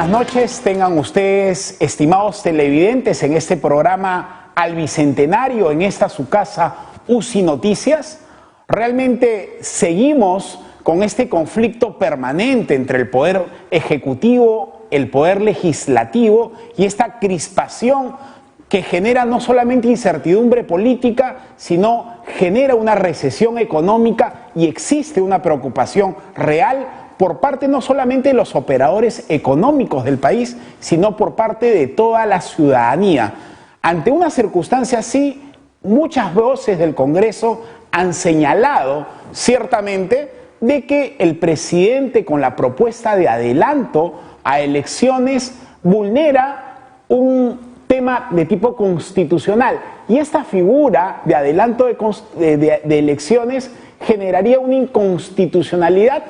buenas noches tengan ustedes, estimados televidentes, en este programa Al Bicentenario, en esta su casa UCI Noticias. Realmente seguimos con este conflicto permanente entre el Poder Ejecutivo, el Poder Legislativo y esta crispación que genera no solamente incertidumbre política, sino genera una recesión económica y existe una preocupación real por parte no solamente de los operadores económicos del país, sino por parte de toda la ciudadanía. Ante una circunstancia así, muchas voces del Congreso han señalado ciertamente de que el presidente, con la propuesta de adelanto a elecciones, vulnera un tema de tipo constitucional, y esta figura de adelanto de elecciones generaría una inconstitucionalidad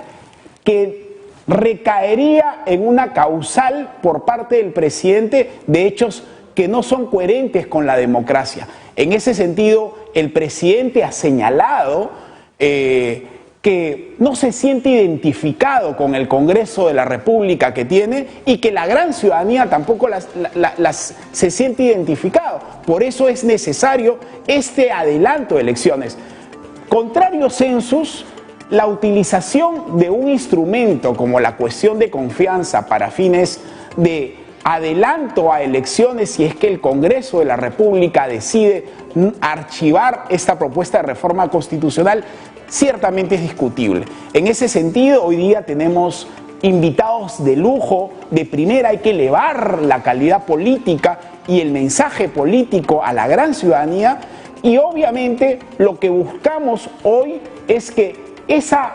que recaería en una causal por parte del presidente de hechos que no son coherentes con la democracia. En ese sentido, el presidente ha señalado que no se siente identificado con el Congreso de la República que tiene y que la gran ciudadanía tampoco se siente identificado. Por eso es necesario este adelanto de elecciones. Contrario census, la utilización de un instrumento como la cuestión de confianza para fines de adelanto a elecciones, si es que el Congreso de la República decide archivar esta propuesta de reforma constitucional, ciertamente es discutible. En ese sentido, hoy día tenemos invitados de lujo, de primera. Hay que elevar la calidad política y el mensaje político a la gran ciudadanía, y obviamente lo que buscamos hoy es que esa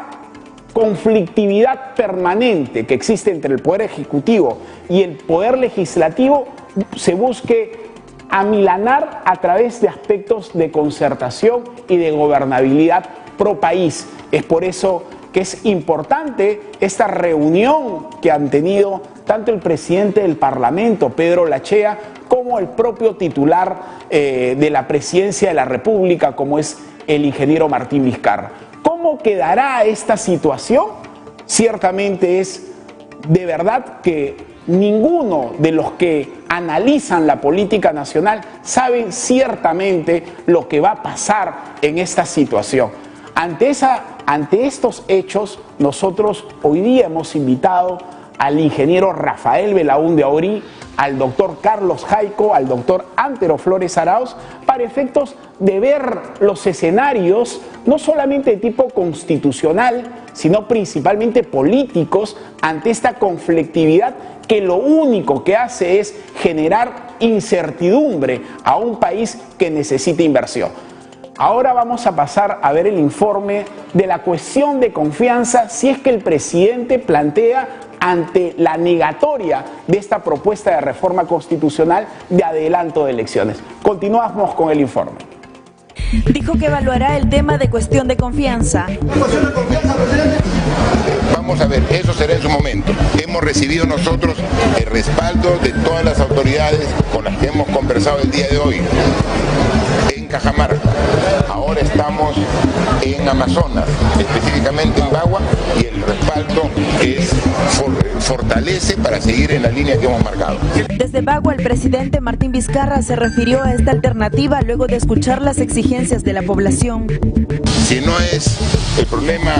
conflictividad permanente que existe entre el Poder Ejecutivo y el Poder Legislativo se busque amilanar a través de aspectos de concertación y de gobernabilidad pro país. Es por eso que es importante esta reunión que han tenido tanto el presidente del Parlamento, Pedro Lachea, como el propio titular de la Presidencia de la República, como es el ingeniero Martín Vizcarra. ¿Cómo quedará esta situación? Ciertamente es de verdad que ninguno de los que analizan la política nacional saben ciertamente lo que va a pasar en esta situación. Ante estos hechos, nosotros hoy día hemos invitado al ingeniero Rafael Belaúnde Aurí, al doctor Carlos Jaico, al doctor Antero Flores Arauz, para efectos de ver los escenarios, no solamente de tipo constitucional, sino principalmente políticos, ante esta conflictividad que lo único que hace es generar incertidumbre a un país que necesita inversión. Ahora vamos a pasar a ver el informe de la cuestión de confianza, si es que el presidente plantea ante la negatoria de esta propuesta de reforma constitucional de adelanto de elecciones. Continuamos con el informe. Dijo que evaluará el tema de cuestión de confianza. ¿Cuestión de confianza, presidente? Vamos a ver, eso será en su momento. Hemos recibido nosotros el respaldo de todas las autoridades con las que hemos conversado el día de hoy en Cajamarca. Ahora estamos en Amazonas, específicamente en Bagua, y el respaldo fortalece para seguir en la línea que hemos marcado. Desde Bagua, el presidente Martín Vizcarra se refirió a esta alternativa luego de escuchar las exigencias de la población. Si no es el problema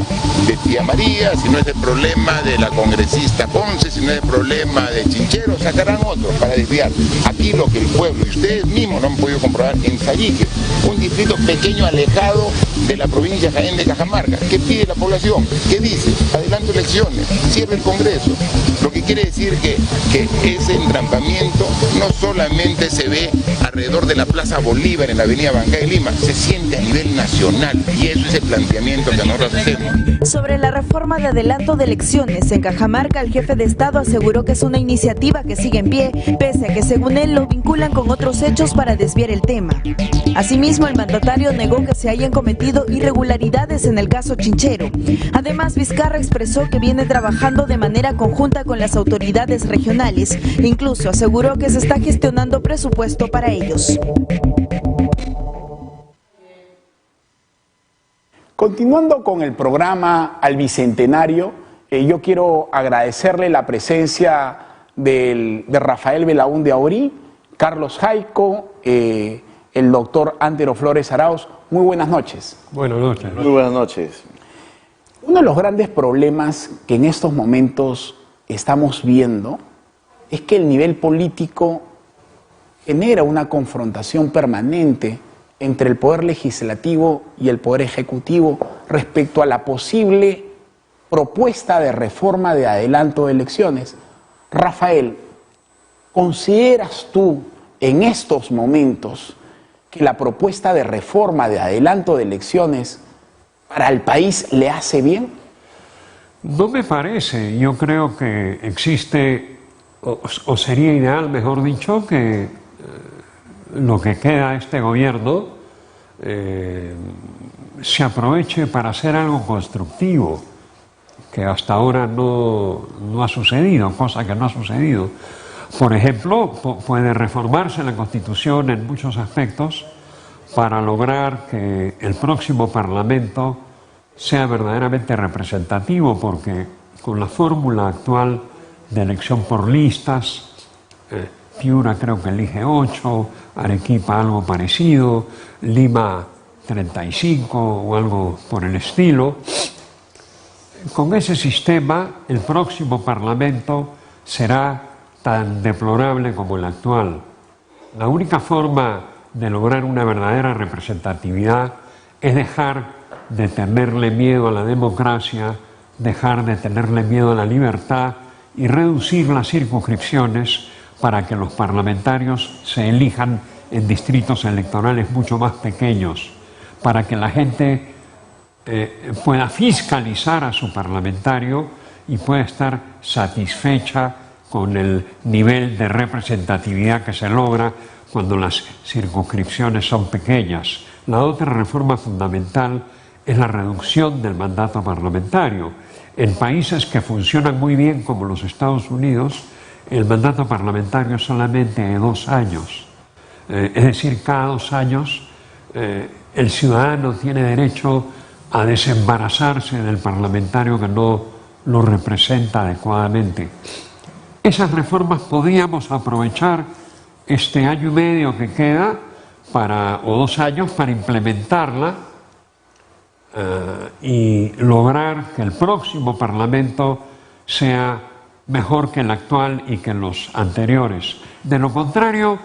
de Tía María, si no es el problema de la congresista Ponce, si no es el problema de Chinchero, sacarán otro para desviar. Aquí lo que el pueblo y ustedes mismos no han podido comprobar en Sallique, un distrito pequeño alejado de la provincia de Jaén de Cajamarca. ¿Qué pide la población? ¿Qué dice? Adelanto elecciones, cierre el Congreso. Lo que quiere decir que ese entrampamiento no solamente se ve alrededor de la Plaza Bolívar en la avenida Bancay de Lima, se siente a nivel nacional, y eso es el planteamiento que nosotros hacemos. Sobre la reforma de adelanto de elecciones en Cajamarca, el jefe de Estado aseguró que es una iniciativa que sigue en pie, pese a que según él lo vinculan con otros hechos para desviar el tema. Asimismo, el mandatario negó que se hayan cometido irregularidades en el caso Chinchero. Además, Vizcarra expresó que viene trabajando de manera conjunta con las autoridades regionales. Incluso aseguró que se está gestionando presupuesto para ellos. Continuando con el programa Al Bicentenario, yo quiero agradecerle la presencia de Rafael Belaúnde Aorí, Carlos Jaico, el doctor Antero Flores Arauz. Muy buenas noches. Buenas noches. Muy buenas noches. Uno de los grandes problemas que en estos momentos estamos viendo es que el nivel político genera una confrontación permanente entre el poder legislativo y el poder ejecutivo respecto a la posible propuesta de reforma de adelanto de elecciones. Rafael, ¿consideras tú en estos momentos que la propuesta de reforma de adelanto de elecciones para el país le hace bien? No me parece. Yo creo que existe, o sería ideal, mejor dicho, que lo que queda de este gobierno se aproveche para hacer algo constructivo, que hasta ahora no ha sucedido, cosa que no ha sucedido. Por ejemplo, puede reformarse la Constitución en muchos aspectos para lograr que el próximo Parlamento sea verdaderamente representativo, porque con la fórmula actual de elección por listas, Piura creo que elige 8, Arequipa algo parecido, Lima 35 o algo por el estilo. Con ese sistema, el próximo Parlamento será tan deplorable como el actual. La única forma de lograr una verdadera representatividad es dejar de tenerle miedo a la democracia, dejar de tenerle miedo a la libertad y reducir las circunscripciones para que los parlamentarios se elijan en distritos electorales mucho más pequeños, para que la gente pueda fiscalizar a su parlamentario y pueda estar satisfecha con el nivel de representatividad que se logra cuando las circunscripciones son pequeñas. La otra reforma fundamental es la reducción del mandato parlamentario. En países que funcionan muy bien como los Estados Unidos, el mandato parlamentario es solamente de 2 años. Es decir, cada 2 años el ciudadano tiene derecho a desembarazarse del parlamentario que no lo representa adecuadamente. Esas reformas podríamos aprovechar este año y medio que queda o 2 años para implementarla y lograr que el próximo Parlamento sea mejor que el actual y que los anteriores. De lo contrario,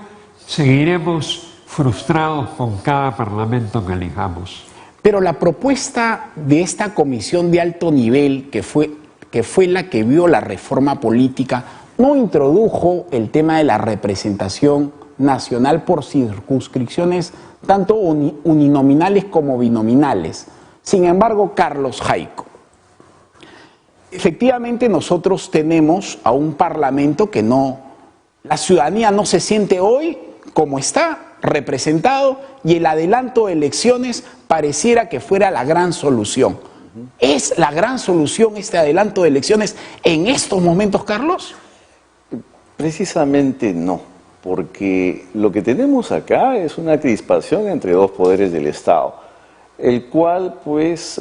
seguiremos frustrados con cada Parlamento que elijamos. Pero la propuesta de esta comisión de alto nivel, que fue la que vio la reforma política, no introdujo el tema de la representación nacional por circunscripciones tanto uninominales como binominales. Sin embargo, Carlos Jaico, efectivamente nosotros tenemos a un parlamento que la ciudadanía no se siente hoy como está representado, y el adelanto de elecciones pareciera que fuera la gran solución. ¿Es la gran solución este adelanto de elecciones en estos momentos, Carlos? Precisamente no, porque lo que tenemos acá es una crispación entre 2 poderes del Estado, el cual pues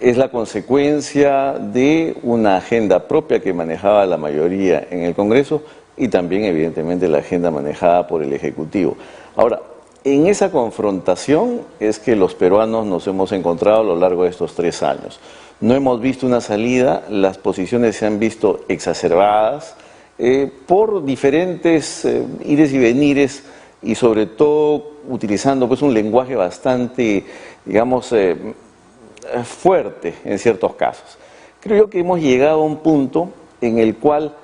es la consecuencia de una agenda propia que manejaba la mayoría en el Congreso y también evidentemente la agenda manejada por el Ejecutivo. Ahora, en esa confrontación es que los peruanos nos hemos encontrado a lo largo de estos 3 años. No hemos visto una salida, las posiciones se han visto exacerbadas por diferentes ires y venires, y sobre todo utilizando pues un lenguaje bastante, digamos, fuerte en ciertos casos. Creo yo que hemos llegado a un punto en el cual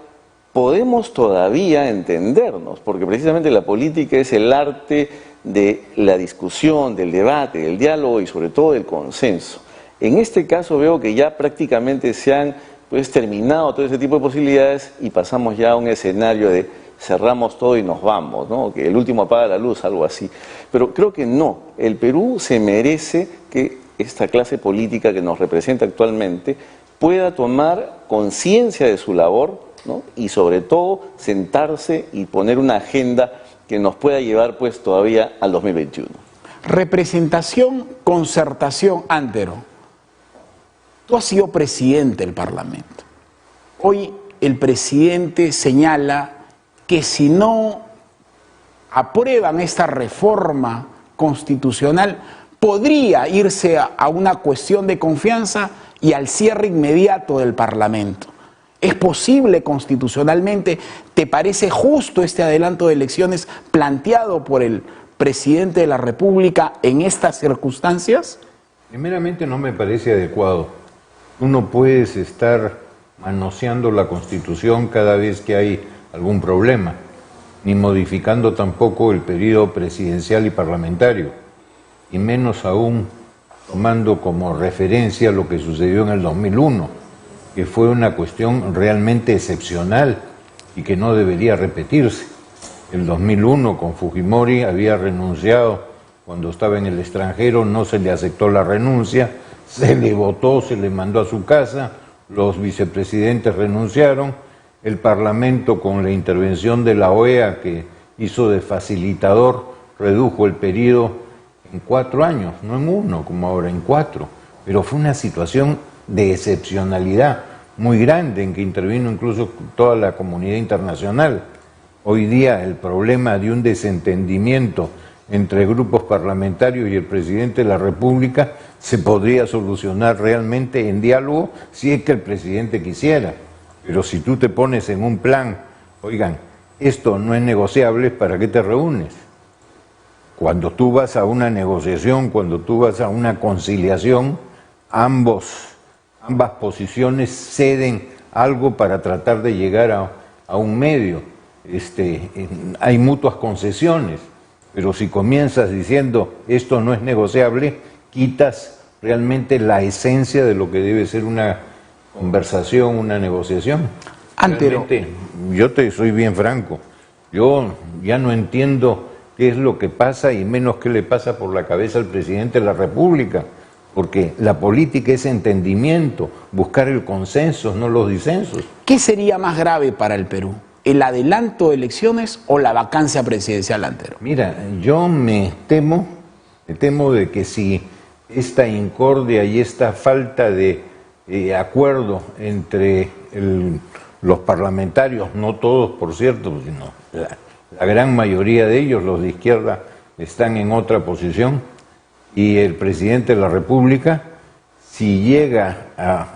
podemos todavía entendernos, porque precisamente la política es el arte de la discusión, del debate, del diálogo y sobre todo del consenso. En este caso veo que ya prácticamente se han terminado todo ese tipo de posibilidades y pasamos ya a un escenario de cerramos todo y nos vamos, ¿no? Que el último apaga la luz, algo así. Pero creo que no, el Perú se merece que esta clase política que nos representa actualmente pueda tomar conciencia de su labor, ¿no? Y sobre todo sentarse y poner una agenda que nos pueda llevar pues todavía al 2021. Representación, concertación, Antero. Tú has sido presidente del Parlamento. Hoy el presidente señala que si no aprueban esta reforma constitucional, podría irse a una cuestión de confianza y al cierre inmediato del Parlamento. ¿Es posible constitucionalmente? ¿Te parece justo este adelanto de elecciones planteado por el presidente de la República en estas circunstancias? Primeramente no me parece adecuado. Tú no puedes estar manoseando la Constitución cada vez que hay algún problema, ni modificando tampoco el periodo presidencial y parlamentario, y menos aún tomando como referencia lo que sucedió en el 2001, que fue una cuestión realmente excepcional y que no debería repetirse. El 2001 con Fujimori había renunciado cuando estaba en el extranjero, no se le aceptó la renuncia, se le votó, se le mandó a su casa, los vicepresidentes renunciaron, el Parlamento con la intervención de la OEA que hizo de facilitador redujo el periodo en 4 años, no en 1 como ahora, en 4, pero fue una situación de excepcionalidad muy grande en que intervino incluso toda la comunidad internacional. Hoy día el problema de un desentendimiento entre grupos parlamentarios y el presidente de la República se podría solucionar realmente en diálogo si es que el presidente quisiera. Pero si tú te pones en un plan, oigan, esto no es negociable, ¿para qué te reúnes? Cuando tú vas a una negociación, cuando tú vas a una conciliación, ambas posiciones ceden algo para tratar de llegar a un medio. Hay mutuas concesiones, pero si comienzas diciendo esto no es negociable, quitas realmente la esencia de lo que debe ser una conversación, una negociación. Antero, yo te soy bien franco, yo ya no entiendo qué es lo que pasa y menos qué le pasa por la cabeza al presidente de la República, porque la política es entendimiento, buscar el consenso, no los disensos. ¿qué sería más grave para el Perú? ¿El adelanto de elecciones o la vacancia presidencial, Antero? Mira, yo me temo de que si esta incordia y esta falta de acuerdo entre los parlamentarios, no todos por cierto, sino la gran mayoría de ellos, los de izquierda, están en otra posición, y el presidente de la República, si llega a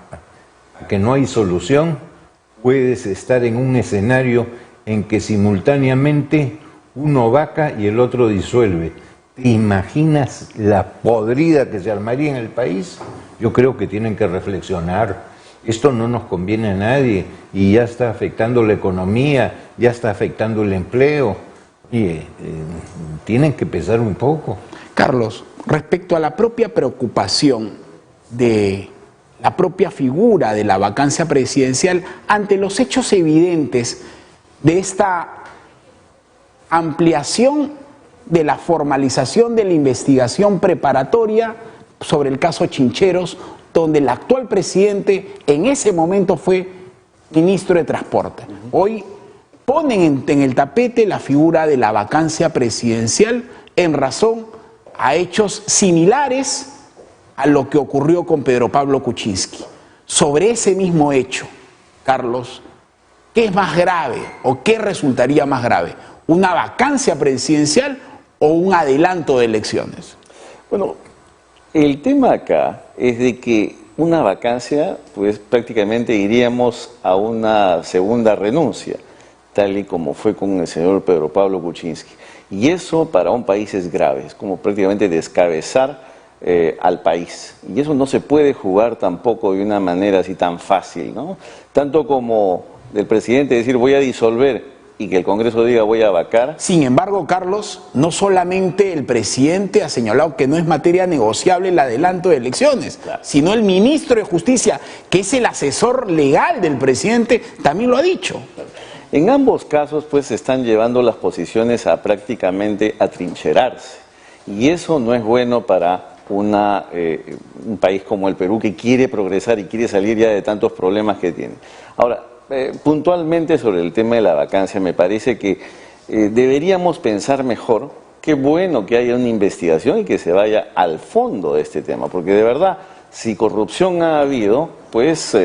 que no hay solución, puedes estar en un escenario en que simultáneamente uno vaca y el otro disuelve. ¿Te imaginas la podrida que se armaría en el país? Yo creo que tienen que reflexionar. Esto no nos conviene a nadie y ya está afectando la economía, ya está afectando el empleo. Y tienen que pensar un poco. Carlos, respecto a la propia preocupación de la propia figura de la vacancia presidencial, ante los hechos evidentes de esta ampliación de la formalización de la investigación preparatoria sobre el caso Chincheros, donde el actual presidente en ese momento fue ministro de Transporte. Hoy ponen en el tapete la figura de la vacancia presidencial en razón a hechos similares a lo que ocurrió con Pedro Pablo Kuczynski. Sobre ese mismo hecho, Carlos, ¿qué es más grave o qué resultaría más grave? ¿Una vacancia presidencial o un adelanto de elecciones? Bueno, el tema acá es de que una vacancia, pues prácticamente iríamos a una segunda renuncia, tal y como fue con el señor Pedro Pablo Kuczynski. Y eso para un país es grave, es como prácticamente descabezar al país. Y eso no se puede jugar tampoco de una manera así tan fácil, ¿no? Tanto como del presidente decir voy a disolver y que el Congreso diga voy a vacar. Sin embargo, Carlos, no solamente el presidente ha señalado que no es materia negociable el adelanto de elecciones, claro, sino el ministro de Justicia, que es el asesor legal del presidente, también lo ha dicho. En ambos casos, pues, se están llevando las posiciones a prácticamente atrincherarse. Y eso no es bueno para un país como el Perú, que quiere progresar y quiere salir ya de tantos problemas que tiene. Ahora, puntualmente sobre el tema de la vacancia, me parece que deberíamos pensar mejor. Qué bueno que haya una investigación y que se vaya al fondo de este tema, porque de verdad, si corrupción ha habido, pues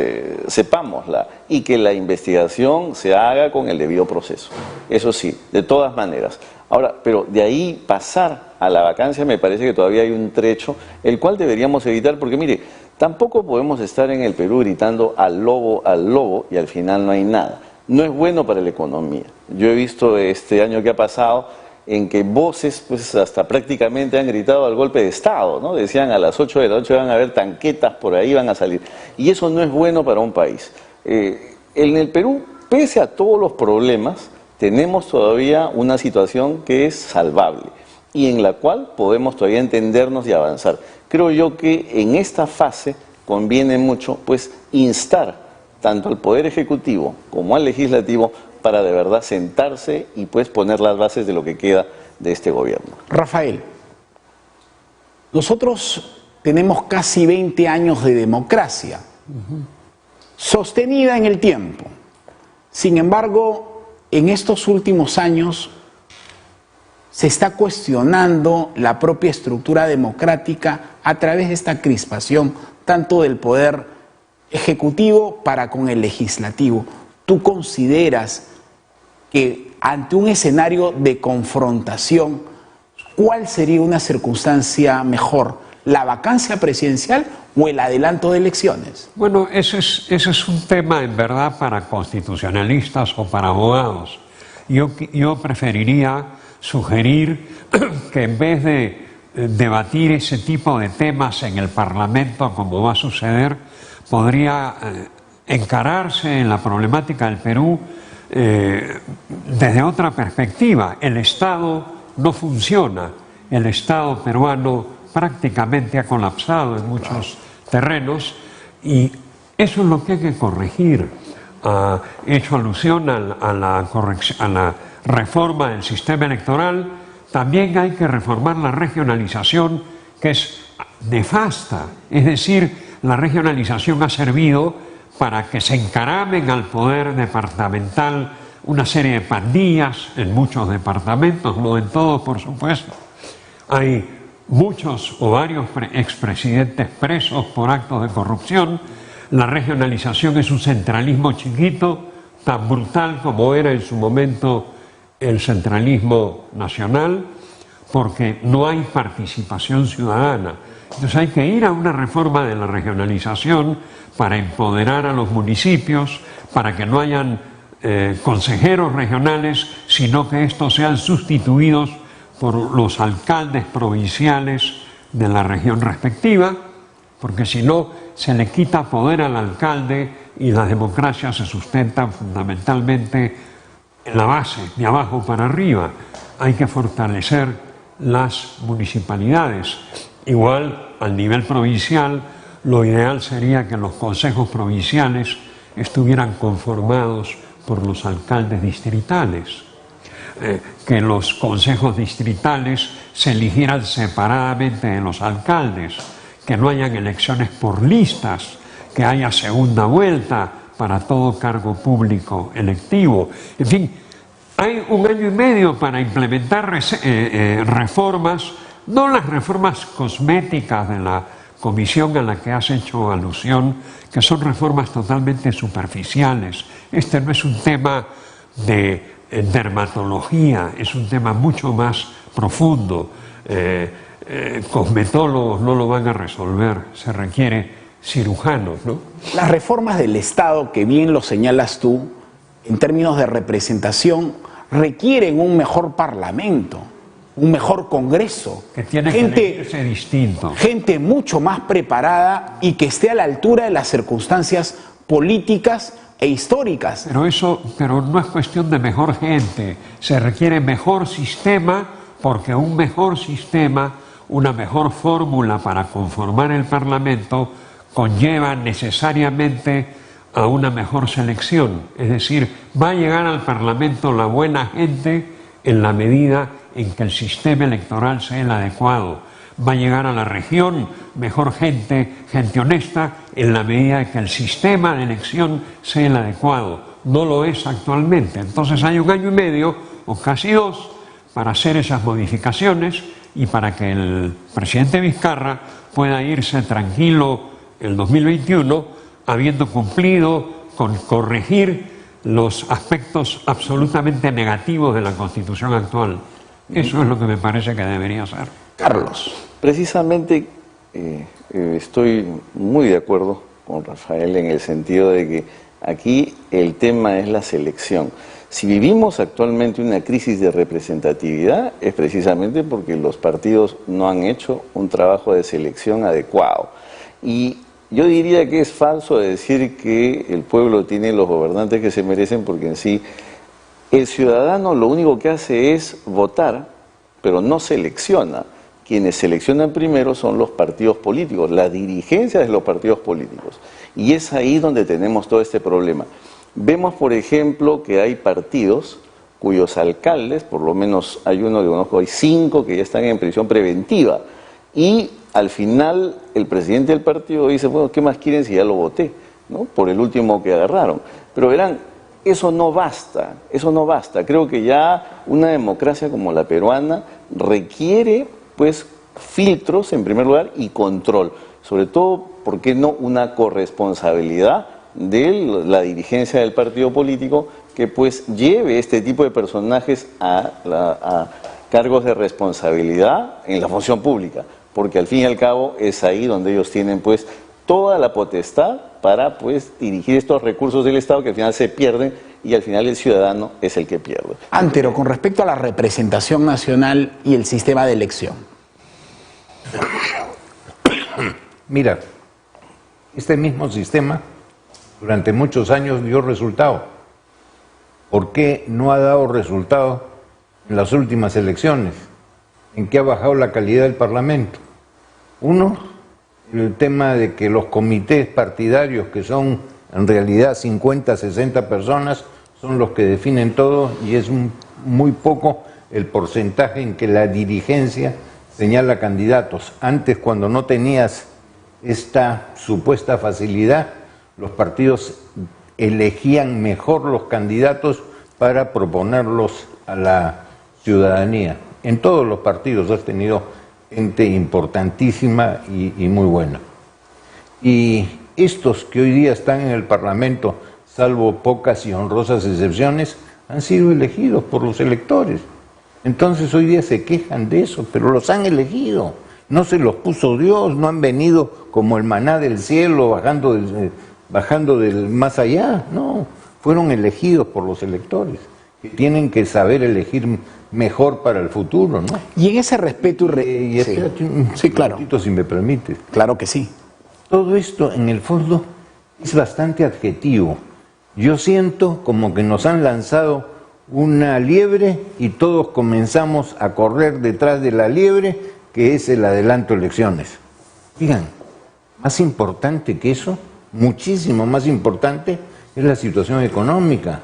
sepámosla y que la investigación se haga con el debido proceso. Eso sí, de todas maneras. Ahora, pero de ahí pasar a la vacancia me parece que todavía hay un trecho, el cual deberíamos evitar, porque mire, tampoco podemos estar en el Perú gritando al lobo y al final no hay nada. No es bueno para la economía. Yo he visto este año que ha pasado en que voces pues hasta prácticamente han gritado al golpe de Estado, ¿no? Decían a las 8 de la noche van a haber tanquetas por ahí, van a salir. Y eso no es bueno para un país. En el Perú, pese a todos los problemas, tenemos todavía una situación que es salvable y en la cual podemos todavía entendernos y avanzar. Creo yo que en esta fase conviene mucho pues instar tanto al Poder Ejecutivo como al Legislativo para de verdad sentarse y pues poner las bases de lo que queda de este gobierno. Rafael, nosotros tenemos casi 20 años de democracia, sostenida en el tiempo. Sin embargo, en estos últimos años se está cuestionando la propia estructura democrática a través de esta crispación, tanto del Poder Ejecutivo para con el Legislativo. ¿Tú consideras que ante un escenario de confrontación, cuál sería una circunstancia mejor, la vacancia presidencial o el adelanto de elecciones? Bueno, ese es un tema en verdad para constitucionalistas o para abogados. Yo preferiría sugerir que en vez de debatir ese tipo de temas en el Parlamento, como va a suceder, podría encararse en la problemática del Perú desde otra perspectiva. El Estado no funciona, el Estado peruano prácticamente ha colapsado en muchos terrenos y eso es lo que hay que corregir. He hecho alusión a la reforma del sistema electoral. También hay que reformar la regionalización, que es nefasta. Es decir, la regionalización ha servido para que se encaramen al poder departamental una serie de pandillas en muchos departamentos, no en todos, por supuesto. Hay muchos o varios expresidentes presos por actos de corrupción. La regionalización es un centralismo chiquito, tan brutal como era en su momento el centralismo nacional, porque no hay participación ciudadana. Entonces hay que ir a una reforma de la regionalización para empoderar a los municipios, para que no hayan consejeros regionales, sino que estos sean sustituidos por los alcaldes provinciales de la región respectiva, porque si no se le quita poder al alcalde y las democracias se sustentan fundamentalmente en la base, de abajo para arriba. Hay que fortalecer las municipalidades. Igual, al nivel provincial, lo ideal sería que los consejos provinciales estuvieran conformados por los alcaldes distritales, que los consejos distritales se eligieran separadamente de los alcaldes, que no hayan elecciones por listas, que haya segunda vuelta para todo cargo público electivo. En fin, hay 1 año y medio para implementar reformas, no las reformas cosméticas de la comisión a la que has hecho alusión, que son reformas totalmente superficiales. Este no es un tema de dermatología, es un tema mucho más profundo. Cosmetólogos no lo van a resolver, se requiere cirujanos, ¿no? Las reformas del Estado, que bien lo señalas tú, en términos de representación, requieren un mejor Parlamento, un mejor Congreso, que tiene que elegirse distinto. Gente mucho más preparada y que esté a la altura de las circunstancias políticas e históricas. Pero no es cuestión de mejor gente, se requiere mejor sistema, porque un mejor sistema, una mejor fórmula para conformar el Parlamento conlleva necesariamente a una mejor selección. Es decir, va a llegar al Parlamento la buena gente en la medida en que el sistema electoral sea el adecuado. Va a llegar a la región mejor gente honesta, en la medida en que el sistema de elección sea el adecuado. No lo es actualmente. Entonces hay 1 año y medio, o casi 2, para hacer esas modificaciones y para que el presidente Vizcarra pueda irse tranquilo el 2021, habiendo cumplido con corregir los aspectos absolutamente negativos de la Constitución actual. Eso es lo que me parece que debería ser. Carlos. Precisamente estoy muy de acuerdo con Rafael en el sentido de que aquí el tema es la selección. Si vivimos actualmente una crisis de representatividad es precisamente porque los partidos no han hecho un trabajo de selección adecuado. Y yo diría que es falso decir que el pueblo tiene los gobernantes que se merecen, porque en sí el ciudadano lo único que hace es votar, pero no selecciona. Quienes seleccionan primero son los partidos políticos, la dirigencia de los partidos políticos. Y es ahí donde tenemos todo este problema. Vemos, por ejemplo, que hay partidos cuyos alcaldes, por lo menos hay uno que conozco, hay 5 que ya están en prisión preventiva. Y al final el presidente del partido dice, bueno, ¿qué más quieren si ya lo voté? ¿No? Por el último que agarraron. Pero verán, eso no basta, eso no basta. Creo que ya una democracia como la peruana requiere, pues, filtros en primer lugar y control. Sobre todo, ¿por qué no una corresponsabilidad de la dirigencia del partido político que pues lleve este tipo de personajes a cargos de responsabilidad en la función pública? Porque al fin y al cabo es ahí donde ellos tienen pues toda la potestad para pues dirigir estos recursos del Estado que al final se pierden y al final el ciudadano es el que pierde. Antero, con respecto a la representación nacional y el sistema de elección. Mira, este mismo sistema durante muchos años dio resultado. ¿Por qué no ha dado resultado en las últimas elecciones? ¿En qué ha bajado la calidad del Parlamento? Uno, el tema de que los comités partidarios, que son en realidad 50, 60 personas, son los que definen todo y es muy poco el porcentaje en que la dirigencia señala candidatos. Antes, cuando no tenías esta supuesta facilidad, los partidos elegían mejor los candidatos para proponerlos a la ciudadanía. En todos los partidos has tenido gente importantísima y muy buena. Y estos que hoy día están en el Parlamento, salvo pocas y honrosas excepciones, han sido elegidos por los electores. Entonces hoy día se quejan de eso, pero los han elegido. No se los puso Dios, no han venido como el maná del cielo, bajando del más allá. No, fueron elegidos por los electores, que tienen que saber elegir mejor para el futuro, ¿no? Y en ese respeto sí, claro. Si me permites. Claro que sí. Todo esto, en el fondo, es bastante adjetivo. Yo siento como que nos han lanzado una liebre y todos comenzamos a correr detrás de la liebre, que es el adelanto de elecciones. Digan, más importante que eso, muchísimo más importante, es la situación económica.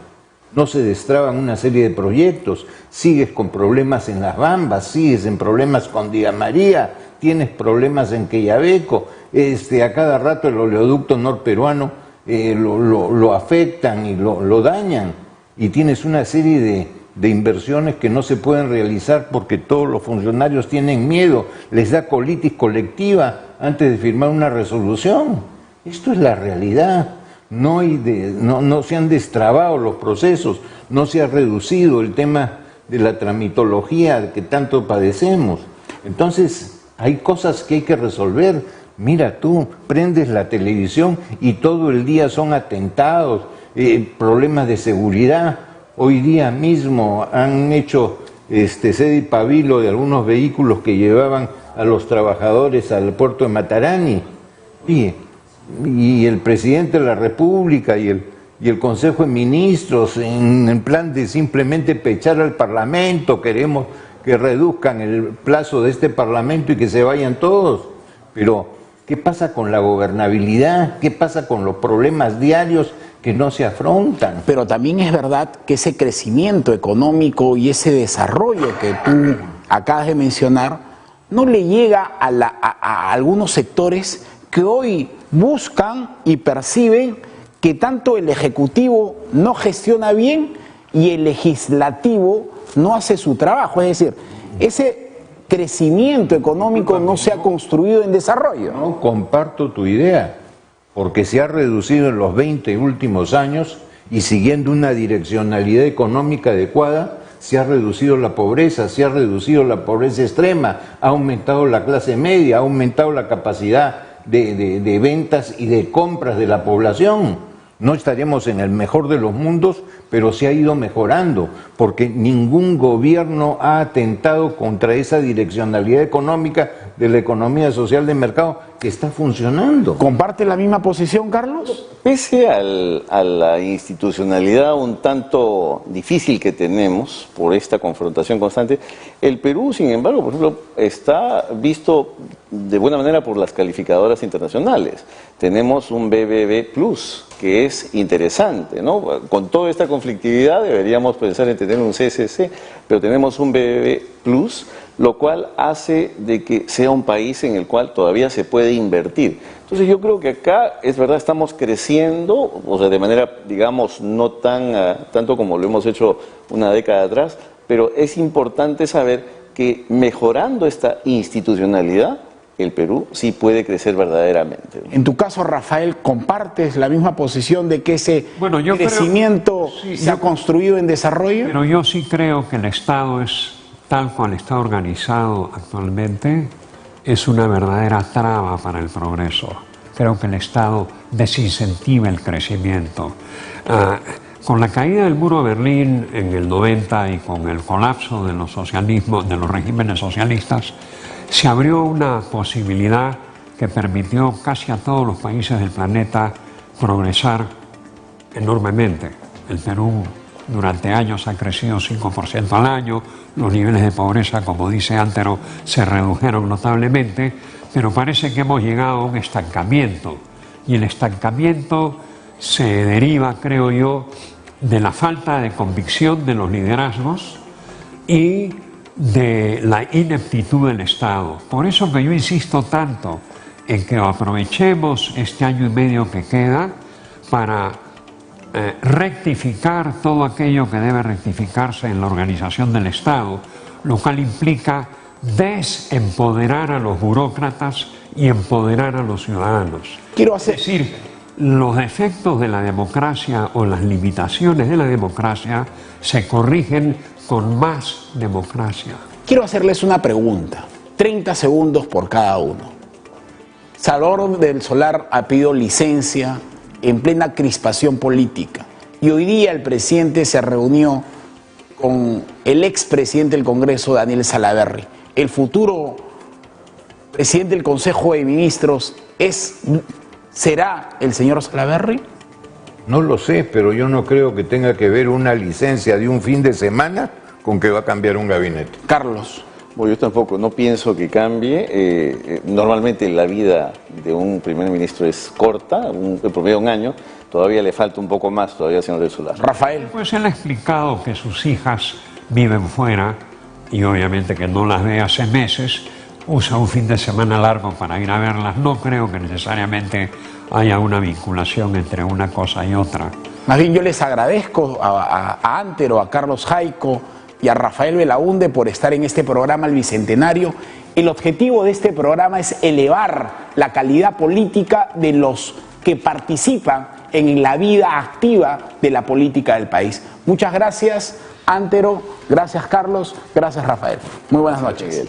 No se destraban una serie de proyectos, sigues con problemas en Las Bambas, sigues en problemas con Día María, tienes problemas en Quellaveco, a cada rato el oleoducto norperuano lo afectan y lo dañan, y tienes una serie de inversiones que no se pueden realizar porque todos los funcionarios tienen miedo, les da colitis colectiva antes de firmar una resolución. Esto es la realidad. No se han destrabado los procesos, no se ha reducido el tema de la tramitología que tanto padecemos. Entonces, hay cosas que hay que resolver. Mira, tú prendes la televisión y todo el día son atentados, problemas de seguridad. Hoy día mismo han hecho sede y pabilo de algunos vehículos que llevaban a los trabajadores al puerto de Matarani. Y el presidente de la República y el Consejo de Ministros, en plan de simplemente pechar al Parlamento, queremos que reduzcan el plazo de este Parlamento y que se vayan todos. Pero, ¿qué pasa con la gobernabilidad? ¿Qué pasa con los problemas diarios que no se afrontan? Pero también es verdad que ese crecimiento económico y ese desarrollo que tú acabas de mencionar no le llega a algunos sectores que hoy buscan y perciben que tanto el Ejecutivo no gestiona bien y el Legislativo no hace su trabajo. Es decir, ese crecimiento económico no se ha construido en desarrollo. No, comparto tu idea. porque se ha reducido en los 20 últimos años y siguiendo una direccionalidad económica adecuada, se ha reducido la pobreza extrema, ha aumentado la clase media, ha aumentado la capacidad de ventas y de compras de la población. No estaríamos en el mejor de los mundos, pero se ha ido mejorando, porque ningún gobierno ha atentado contra esa direccionalidad económica de la economía social de mercado que está funcionando. ¿Comparte la misma posición, Carlos? Pese a la institucionalidad un tanto difícil que tenemos por esta confrontación constante, el Perú, sin embargo, por ejemplo, está visto de buena manera por las calificadoras internacionales. Tenemos un BBB Plus, que es interesante, ¿no? Con toda esta conflictividad deberíamos pensar en tener un CCC, pero tenemos un BBB Plus, lo cual hace de que sea un país en el cual todavía se puede invertir. Entonces yo creo que acá, es verdad, estamos creciendo, o sea, de manera, digamos, no tanto como lo hemos hecho una década atrás, pero es importante saber que mejorando esta institucionalidad, el Perú sí puede crecer verdaderamente. En tu caso, Rafael, ¿compartes la misma posición de que ese crecimiento se ha construido en desarrollo? Pero yo sí creo que el Estado es, tal cual está organizado actualmente, es una verdadera traba para el progreso. Creo que el Estado desincentiva el crecimiento. Con la caída del muro de Berlín en el 90 y con el colapso de los socialismos, de los regímenes socialistas, se abrió una posibilidad que permitió casi a todos los países del planeta progresar enormemente. El Perú durante años ha crecido 5% al año, los niveles de pobreza, como dice Antero, se redujeron notablemente, pero parece que hemos llegado a un estancamiento. Y el estancamiento se deriva, creo yo, de la falta de convicción de los liderazgos y de la ineptitud del Estado. Por eso que yo insisto tanto en que aprovechemos este año y medio que queda para rectificar todo aquello que debe rectificarse en la organización del Estado, lo cual implica desempoderar a los burócratas y empoderar a los ciudadanos. Es decir, los defectos de la democracia o las limitaciones de la democracia se corrigen con más democracia. Quiero hacerles una pregunta, 30 segundos por cada uno. Salvador del Solar ha pedido licencia en plena crispación política y hoy día el presidente se reunió con el expresidente del Congreso, Daniel Salaverry. El futuro presidente del Consejo de Ministros ¿será el señor Salaverry? No lo sé, pero yo no creo que tenga que ver una licencia de un fin de semana con que va a cambiar un gabinete. Carlos. Bueno, yo tampoco, no pienso que cambie. Normalmente la vida de un primer ministro es corta, en promedio un año. Todavía le falta un poco más, todavía, señor del Solar. Rafael. Pues él ha explicado que sus hijas viven fuera y obviamente que no las ve hace meses. Usa un fin de semana largo para ir a verlas. No creo que necesariamente haya una vinculación entre una cosa y otra. Más bien yo les agradezco a Antero, a Carlos Jaico y a Rafael Belaúnde por estar en este programa El Bicentenario. El objetivo de este programa es elevar la calidad política de los que participan en la vida activa de la política del país. Muchas gracias, Antero, gracias, Carlos, gracias, Rafael. Muy buenas noches.